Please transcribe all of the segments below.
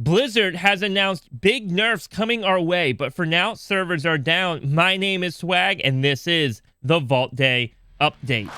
Blizzard has announced big nerfs coming our way, but for now, servers are down. My name is Swag, and this is the Vault Day Update.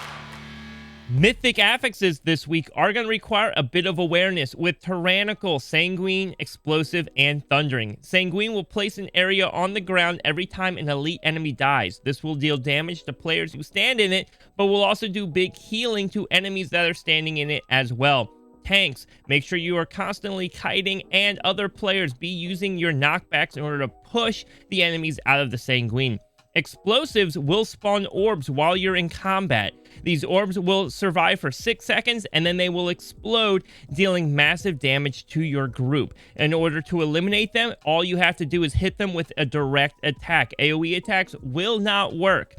Mythic affixes this week are going to require a bit of awareness with Tyrannical, Sanguine, Explosive, and Thundering. Sanguine will place an area on the ground every time an elite enemy dies. This will deal damage to players who stand in it, but will also do big healing to enemies that are standing in it as well. Tanks, make sure you are constantly kiting, and other players be using your knockbacks in order to push the enemies out of the Sanguine. Explosives will spawn orbs while you're in combat. These orbs will survive for 6 seconds and then they will explode, dealing massive damage to your group. In order to eliminate them, all you have to do is hit them with a direct attack. AoE attacks will not work.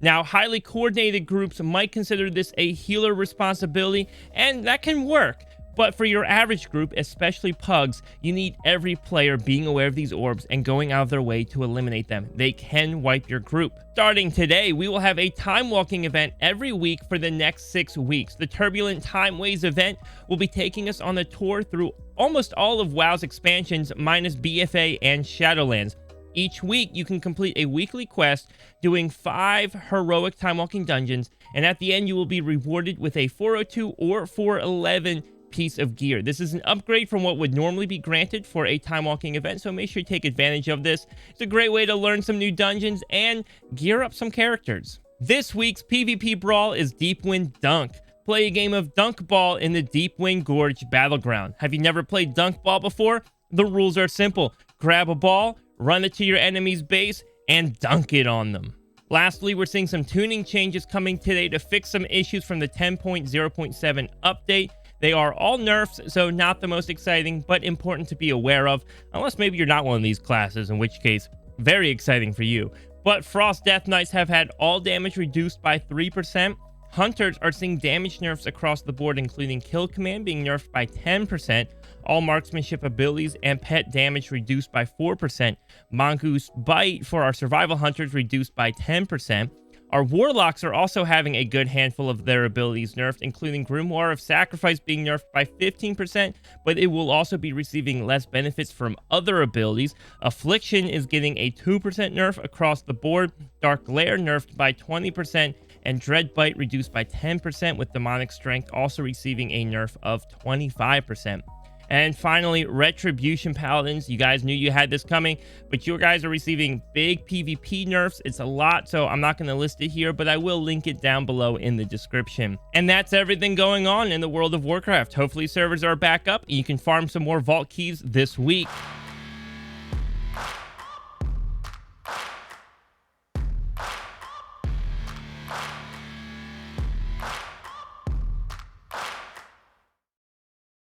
Now, highly coordinated groups might consider this a healer responsibility, and that can work. But for your average group, especially pugs, you need every player being aware of these orbs and going out of their way to eliminate them. They can wipe your group. Starting today, we will have a time walking event every week for the next 6 weeks. The Turbulent Timeways event will be taking us on a tour through almost all of WoW's expansions, minus BFA and Shadowlands. Each week, you can complete a weekly quest doing 5 heroic time walking dungeons, and at the end, you will be rewarded with a 402 or 411 piece of gear. This is an upgrade from what would normally be granted for a time walking event, so make sure you take advantage of this. It's a great way to learn some new dungeons and gear up some characters. This week's PvP brawl is Deepwind Dunk. Play a game of Dunk Ball in the Deepwind Gorge Battleground. Have you never played Dunk Ball before? The rules are simple. Grab a ball, run it to your enemy's base, and dunk it on them. Lastly, we're seeing some tuning changes coming today to fix some issues from the 10.0.7 update. They are all nerfs, so not the most exciting, but important to be aware of, unless maybe you're not one of these classes, in which case, very exciting for you. But Frost Death Knights have had all damage reduced by 3%. Hunters are seeing damage nerfs across the board, including Kill Command being nerfed by 10%, all marksmanship abilities and pet damage reduced by 4%, Mongoose Bite for our survival hunters reduced by 10%. Our warlocks are also having a good handful of their abilities nerfed, including Grimoire of Sacrifice being nerfed by 15%, but it will also be receiving less benefits from other abilities. Affliction is getting a 2% nerf across the board, Dark Glare nerfed by 20%, and Dreadbite reduced by 10%, with Demonic Strength also receiving a nerf of 25%. And finally, Retribution Paladins. You guys knew you had this coming, but you guys are receiving big PvP nerfs. It's a lot, so I'm not going to list it here, but I will link it down below in the description. And that's everything going on in the world of Warcraft. Hopefully servers are back up and you can farm some more vault keys this week.